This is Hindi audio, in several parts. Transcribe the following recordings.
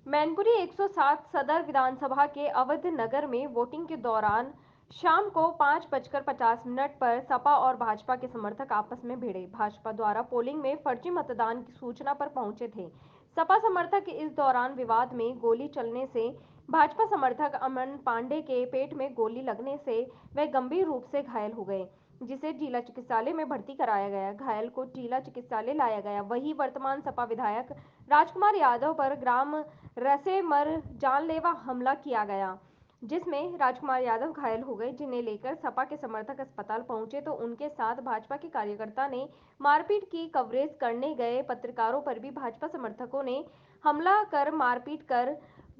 मैनपुरी 107 सदर विधानसभा के अवध नगर में वोटिंग के दौरान शाम को 5:50 पर सपा और भाजपा के समर्थक आपस में भिड़े। भाजपा द्वारा पोलिंग में फर्जी मतदान की सूचना पर पहुंचे थे। सपा समर्थक इस दौरान विवाद में गोली चलने से भाजपा समर्थक अमन पांडे के पेट में गोली लगने से वे गंभीर रूप से घायल हो गए, जिसे जिला चिकित्सालय में भर्ती कराया गया। घायल को जिला चिकित्सालय लाया गया। वहीं वर्तमान सपा विधायक राजकुमार यादव पर ग्राम रसेमर जानलेवा हमला किया गया, जिसमें राजकुमार यादव घायल हो गए, जिन्हें लेकर सपा के समर्थक अस्पताल पहुंचे तो उनके साथ भाजपा के कार्यकर्ता ने मारपीट की। कवरेज करने गए पत्रकारों पर भी भाजपा समर्थकों ने हमला कर मारपीट कर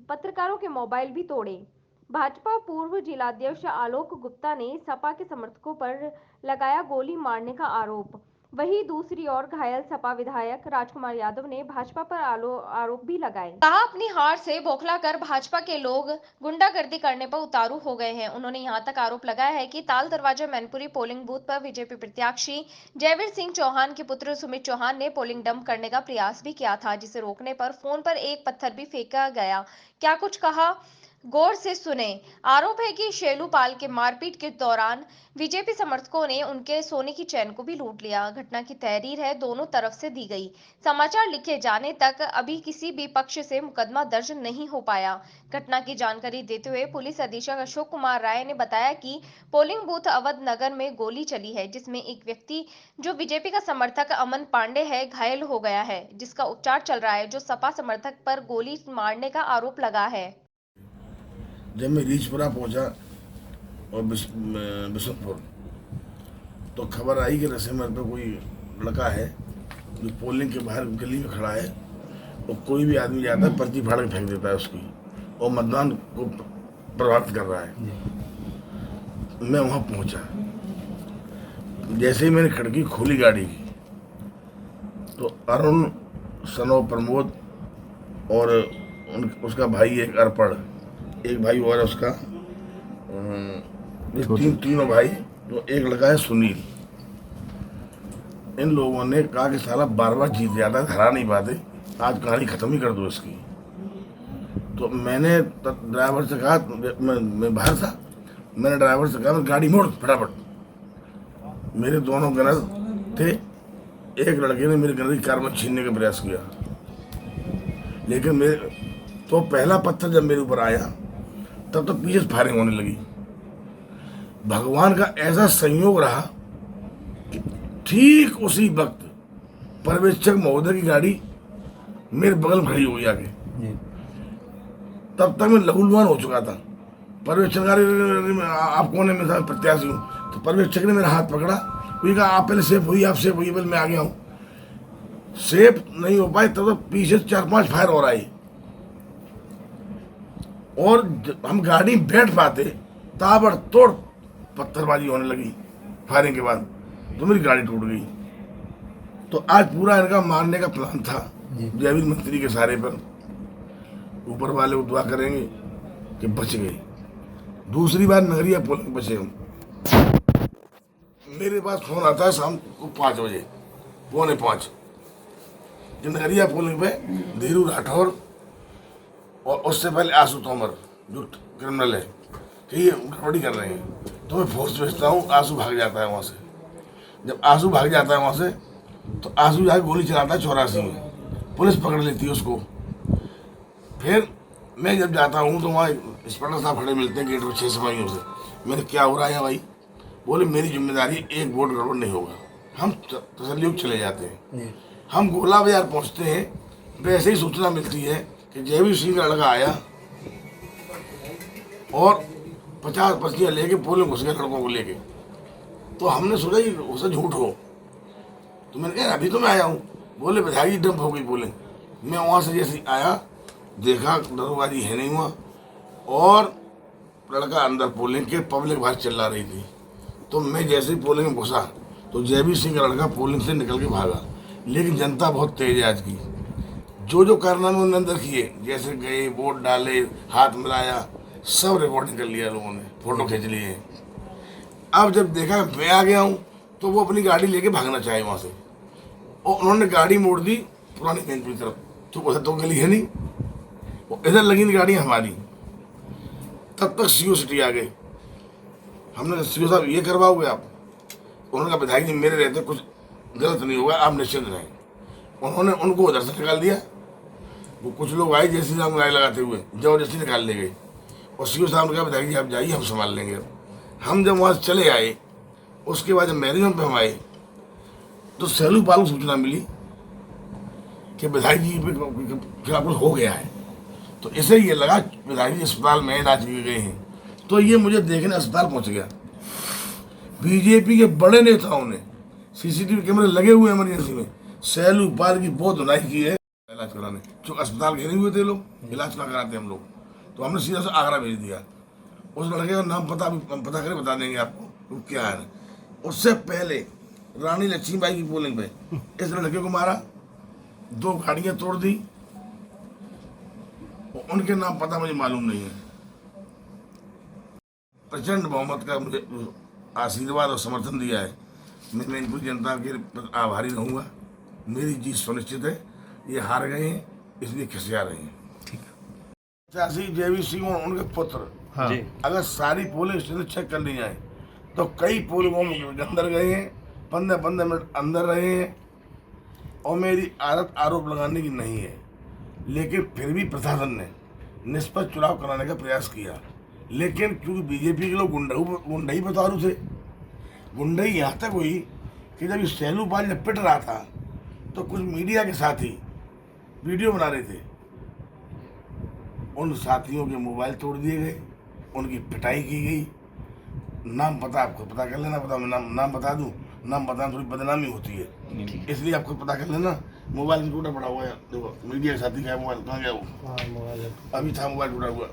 पत्रकारों के मोबाइल भी तोड़े। भाजपा पूर्व जिलाध्यक्ष आलोक गुप्ता ने सपा के समर्थकों पर लगाया गोली मारने का आरोप। वहीं दूसरी ओर घायल सपा विधायक राजकुमार यादव ने भाजपा पर आरोप भी लगाए। कहा, अपनी हार से बौखला कर भाजपा के लोग गुंडागर्दी करने पर उतारू हो गए हैं। उन्होंने यहां तक आरोप लगाया है कि ताल दरवाजा मैनपुरी पोलिंग बूथ पर बीजेपी प्रत्याशी जयवीर सिंह चौहान के पुत्र सुमित चौहान ने पोलिंग डंप करने का प्रयास भी किया था, जिसे रोकने पर फोन पर एक पत्थर भी फेंका गया। क्या कुछ कहा, गौर से सुने। आरोप है कि शेलू पाल के मारपीट के दौरान बीजेपी समर्थकों ने उनके सोने की चैन को भी लूट लिया। घटना की तहरीर है दोनों तरफ से दी गई। समाचार लिखे जाने तक अभी किसी भी पक्ष से मुकदमा दर्ज नहीं हो पाया। घटना की जानकारी देते हुए पुलिस अधीक्षक अशोक कुमार राय ने बताया कि पोलिंग बूथ अवध नगर में गोली चली है, जिसमें एक व्यक्ति जो बीजेपी का समर्थक अमन पांडे है घायल हो गया है, जिसका उपचार चल रहा है, जो सपा समर्थक पर गोली मारने का आरोप लगा है। जब मैं रीछपुरा पहुंचा और बिशनपुर तो खबर आई कि रसेमर पे कोई लड़का है जो पोलिंग के बाहर गली में खड़ा है और कोई भी आदमी जाता है पर्ची फाड़ के फेंक देता है उसकी और मतदान को प्रभावित कर रहा है। मैं वहां पहुंचा। जैसे ही मैंने खिड़की खोली गाड़ी की तो अरुण सनो प्रमोद और उसका भाई एक अर्पण, एक भाई और उसका तीनों भाई, तो एक लड़का है सुनील। इन लोगों ने कहा कि साला बार बार जीत जाता है, हरा नहीं पाते, आज कहानी खत्म ही कर दो इसकी। तो मैंने ड्राइवर से कहा, मैं बाहर था, मैंने ड्राइवर से कहा गाड़ी मोड़ फटाफट। मेरे दोनों गनर थे। एक लड़के ने मेरे गनर की कार छीनने का प्रयास किया, लेकिन मेरे तो पहला पत्थर जब मेरे ऊपर आया तब तो पीछे फायरिंग होने लगी। भगवान का ऐसा संयोग रहा कि ठीक उसी वक्त पर्यवेक्षक महोदय की गाड़ी मेरे बगल में खड़ी हो गई आगे। तब तक मैं लहूलुहान हो चुका था। पर्यवेक्षक आप कौन है? मैं प्रत्याशी हूँ। तो पर्यवेक्षक ने मेरा हाथ पकड़ा, कोई कहा आप पहले सेफ हुई, आप सेफ हुई। पहले मैं आ गया हूँ। सेफ नहीं हो पाए तब तो पीछे 4-5 फायर और आई और हम गाड़ी बैठ पाते ताबड़तोड़ पत्थरबाजी होने लगी। फायरिंग के बाद तो मेरी गाड़ी टूट गई। तो आज पूरा इनका मारने का प्लान था जयवीर मंत्री के सारे पर। ऊपर वाले को दुआ करेंगे कि बच गए। दूसरी बार नगरिया पोलिंग बचे हम। मेरे पास फोन आता है शाम को 5 बजे, 4:45, कि नगरिया पोलिंग पे धीरू राठौर और उससे पहले आशु तोमर जो क्रिमिनल है कि ये गड़बड़ी कर रहे हैं। तो मैं फोर्स भेजता हूँ, आशु भाग जाता है वहाँ से। जब आशु भाग जाता है वहाँ से तो आशु जाकर गोली चलाता है 84 में, पुलिस पकड़ लेती है उसको। फिर मैं जब जाता हूँ तो वहाँ इंस्पेक्टर साहब खड़े मिलते हैं गेट पर 6 सिपाहियों से। मैंने क्या हो रहा है भाई? बोले मेरी जिम्मेदारी, एक वोट गड़बड़ नहीं होगा। हम तसल्ली चले जाते हैं। हम गोला बाजार पहुँचते हैं, वैसे ही सूचना मिलती है कि जयवीर सिंह का लड़का आया और 50 पर्चियाँ लेके पोलिंग घुस गए लड़कों को लेके। तो हमने सोचा कि उसे झूठ हो। तो मैंने कहा अभी तो मैं आया हूँ। बोले बधाई डंप हो गई पोलिंग। मैं वहाँ से जैसे आया देखा दरोबाजी है नहीं हुआ और लड़का अंदर पोलिंग के पब्लिक बाहर चिल्ला रही थी। तो मैं जैसे ही पोलिंग में घुसा तो जयवीर सिंह का लड़का पोलिंग से निकल के भागा। लेकिन जनता बहुत तेज है आज की। जो कारनामे उन्होंने अंदर किए, जैसे गए वोट डाले, हाथ मिलाया, सब रिकॉर्डिंग कर लिया लोगों ने, फोटो खींच लिए। अब जब देखा मैं आ गया हूँ तो वो अपनी गाड़ी लेके भागना चाहे वहाँ से, और उन्होंने गाड़ी मोड़ दी पुरानी मैनपुरी तरफ। तो उधर तो गली है नहीं, वो इधर लगी नहीं गाड़ी हमारी, तब तक सीओ सिटी आ गए। हमने कहा सीओ साहब ये करवाओगे आप? उन्होंने कहा विधायक जी मेरे रहते कुछ गलत नहीं होगा, आप निश्चिंत रहें। उन्होंने उनको उधर से निकाल दिया। वो कुछ लोग आए जैसे नाम गाय लगाते हुए जबरदस्ती निकाल ले गए, और सीओ साहब ने कहा विधायक जी आप जाइए हम संभाल लेंगे। हम जब वहाँ चले आए, उसके बाद जब मैरिजन पे हम आए तो सैलू पाल को सूचना मिली कि विधायक जी पे खिलाफ कुछ हो गया है। तो इसे ये लगा विधायक जी अस्पताल में इलाज किए गए हैं, तो ये मुझे देखने अस्पताल पहुंच गया। बीजेपी के बड़े नेताओं ने सीसीटीवी कैमरे लगे हुए इमरजेंसी में सैलू पाल की बहुत धुलाई की है इलाज कराने, क्योंकि अस्पताल घेरे हुए थे लोग, इलाज कहाँ कराते हम लोग। तो हमने सीधा से आगरा भेज दिया। उस लड़के का नाम पता करें बता देंगे आपको वो क्या है। उससे पहले रानी लक्ष्मीबाई की पोलिंग पे इस लड़के को मारा, 2 गाड़ियां तोड़ दी, उनके नाम पता मुझे मालूम नहीं है। प्रचंड बहुमत का मुझे आशीर्वाद और समर्थन दिया है। मैं इनकी जनता के आभारी रहूंगा। मेरी जीत सुनिश्चित है। ये हार गए हैं इसलिए खिसिया रहे हैं। ठीक है। चाची जयवीर सिंह और उनके पुत्र, हाँ। अगर सारी पोलिंग स्टेशन चेक कर ली जाए तो कई पोलिंगों में अंदर गए हैं, 15 मिनट अंदर रहे हैं, और मेरी आदत आरोप लगाने की नहीं है, लेकिन फिर भी प्रशासन ने निष्पक्ष चुनाव कराने का प्रयास किया। लेकिन क्योंकि बीजेपी के लोग गुंडई पे उतारू थे, गुंडई यहाँ तक हुई कि जब सैलू पाल जब पिट रहा था तो कुछ मीडिया के साथी वीडियो बना रहे थे, उन साथियों के मोबाइल तोड़ दिए गए, उनकी पिटाई की गई। नाम पता आपको पता कर लेना, पता मैं नाम बता दूं, नाम बताना थोड़ी बदनामी होती है, इसलिए आपको पता कर लेना। मोबाइल टूटा पड़ा हुआ है, देखो मीडिया के साथी का मोबाइल कहाँ गया वो? अभी था मोबाइल टूटा हुआ,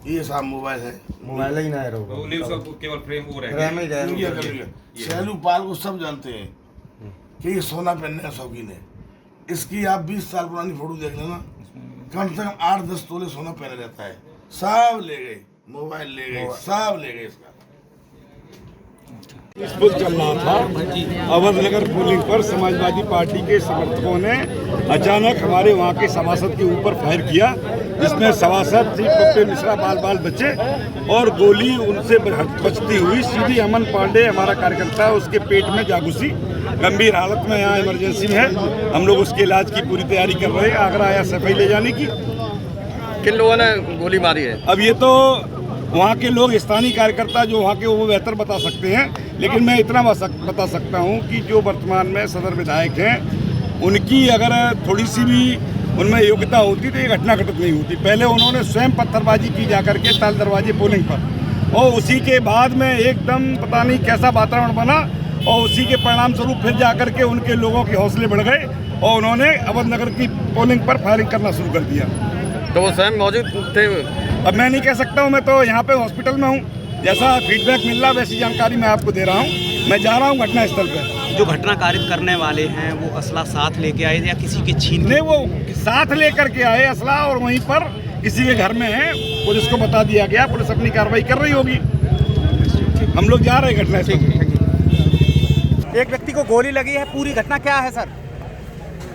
ये साहब मोबाइल है, मोबाइल ही ना है, केवल फ्रेम वो रह। सैलू पाल को सब जानते हैं कि ये सोना पहनने का शौकीन है। इसकी आप 20 साल पुरानी फोटो देख लेना, कम से कम 8-10 तोले सोना पहने रहता है। सब ले गए, मोबाइल ले गए, सब ले गए इसका। विस्फोट चल रहा था अवध नगर पोलिंग पर समाजवादी पार्टी के समर्थकों ने अचानक हमारे वहाँ के सभासद के ऊपर फायर किया, जिसमें सभासद श्री पप्पे मिश्रा बाल बचे और गोली उनसे बचती हुई सीधी अमन पांडे हमारा कार्यकर्ता उसके पेट में जा घुसी। गंभीर हालत में यहाँ इमरजेंसी में है। हम लोग उसके इलाज की पूरी तैयारी कर रहे हैं। आगरा आया सफाई ले जाने की। किन लोगों ने गोली मारी है? अब ये तो वहाँ के लोग स्थानीय कार्यकर्ता जो वहाँ के वो बेहतर बता सकते हैं, लेकिन मैं इतना बता सकता हूँ कि जो वर्तमान में सदर विधायक हैं उनकी अगर थोड़ी सी भी उनमें योग्यता होती तो ये घटना घटित नहीं होती। पहले उन्होंने स्वयं पत्थरबाजी की जाकर के ताल दरवाजे पोलिंग पर, और उसी के बाद में एकदम पता नहीं कैसा वातावरण बना, और उसी के परिणाम स्वरूप फिर जाकर के उनके लोगों के हौसले बढ़ गए और उन्होंने अवध नगर की पोलिंग पर फायरिंग करना शुरू कर दिया। तो वो स्वयं मौजूद थे? अब मैं नहीं कह सकता हूँ, मैं तो यहाँ पे हॉस्पिटल में हूँ। जैसा फीडबैक मिल रहा वैसी जानकारी मैं आपको दे रहा हूँ। मैं जा रहा हूँ घटना स्थल पर। जो घटना कारित करने वाले हैं वो असला साथ लेके आए या किसी के छीन? नहीं, वो साथ लेकर के आए असला, और वहीं पर किसी के घर में है, पुलिस को बता दिया गया, पुलिस अपनी कार्रवाई कर रही होगी। हम लोग जा रहे हैं घटना स्थल पर। एक व्यक्ति को गोली लगी है, पूरी घटना क्या है सर?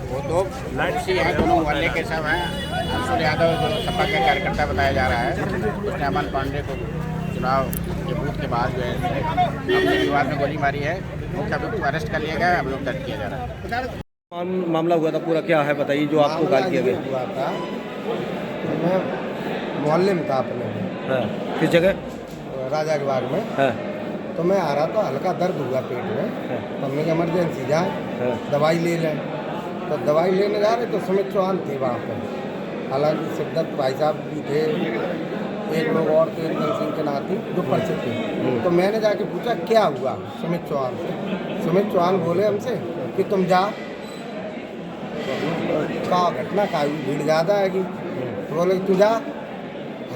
वो दो लड़की है, दोनों मोहल्ले के सब हैं। अंशुल यादव जो सपा के कार्यकर्ता बताया जा रहा है, उसने अमन पांडे को चुनाव के बूथ के बाद जो है अपने विवाद में गोली मारी है। मुख्य अभियुक्त को अरेस्ट कर लिया गया, अभियोग दर्ज किया जा रहा है। मामला हुआ था पूरा क्या है बताइए, जो आपको गाली किया गया? हुआ था तो मैं मोहल्ले में था अपने में। हाँ, किस जगह? राजा के बाग में। हाँ, तो मैं आ रहा था, हल्का दर्द हुआ पेट में। हाँ, तो हमने इमरजेंसी जाए, हाँ, दवाई ले लें। तो दवाई लेने जा रहे तो सुमित चौहान थे वहाँ पर, हालांकि सिद्धार्थ भाई साहब भी थे, एक लोग और थे सिंह के नाती जो परिचित थे। तो मैंने जाके पूछा क्या हुआ सुमित चौहान से। सुमित चौहान बोले हमसे कि तुम जा, का घटना का भीड़ ज़्यादा आएगी। तो बोले तू जा।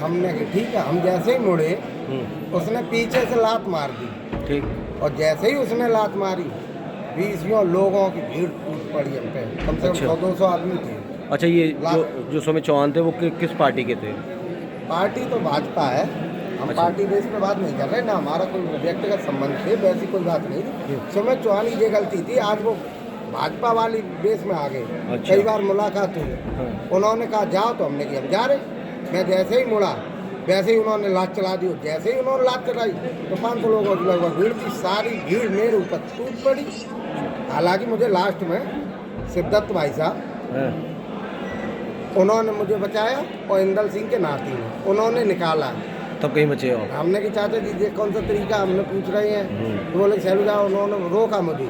हमने कहा ठीक है। हम जैसे ही मुड़े उसने पीछे से लात मार दी। ठीक। और जैसे ही उसने लात मारी 20 लोगों की भीड़ टूट पड़ी हम पे, कम से कम 100-200 आदमी थे। अच्छा, ये जो सुमित चौहान थे वो किस पार्टी के थे? पार्टी तो भाजपा है। हम अच्छा। पार्टी बेस पे बात नहीं कर रहे ना, हमारा कोई व्यक्तिगत संबंध थे, वैसी कोई बात नहीं थी। सुमित चौहान की ये गलती थी, आज वो भाजपा वाली बेस में आ गए। अच्छा। कई बार मुलाकात हुई, उन्होंने कहा जाओ, तो हमने कहा हम जा रहे। मैं जैसे ही मुड़ा वैसे ही उन्होंने लात चला दी। जैसे ही उन्होंने लात चलाई तो 500 लोगों की लगभग भीड़ थी। सारी भीड़ मेरे ऊपर टूट पड़ी। हालांकि मुझे लास्ट में सिद्धार्थ भाई साहब उन्होंने मुझे बचाया और इंदल सिंह के नाती ने उन्होंने निकाला। तब कहीं बचे हो? हमने कि चाचा जी ये कौन सा तरीका, हमने पूछ रहे हैं तो बोले चलो जाओ। उन्होंने रोका मुझे।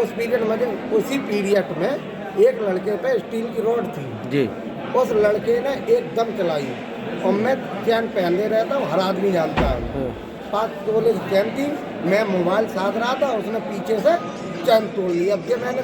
उस पीरियड में उसी पीरियड में एक लड़के पे स्टील की रॉड थी जी। उस लड़के ने एकदम चलाई और मैं चैन पहनते रहता हूँ, हर आदमी जानता है। 5 तोले की चैन थी, मैं मोबाइल साथ रहा था, उसने पीछे से चैन तोड़ ली। अब ये मैंने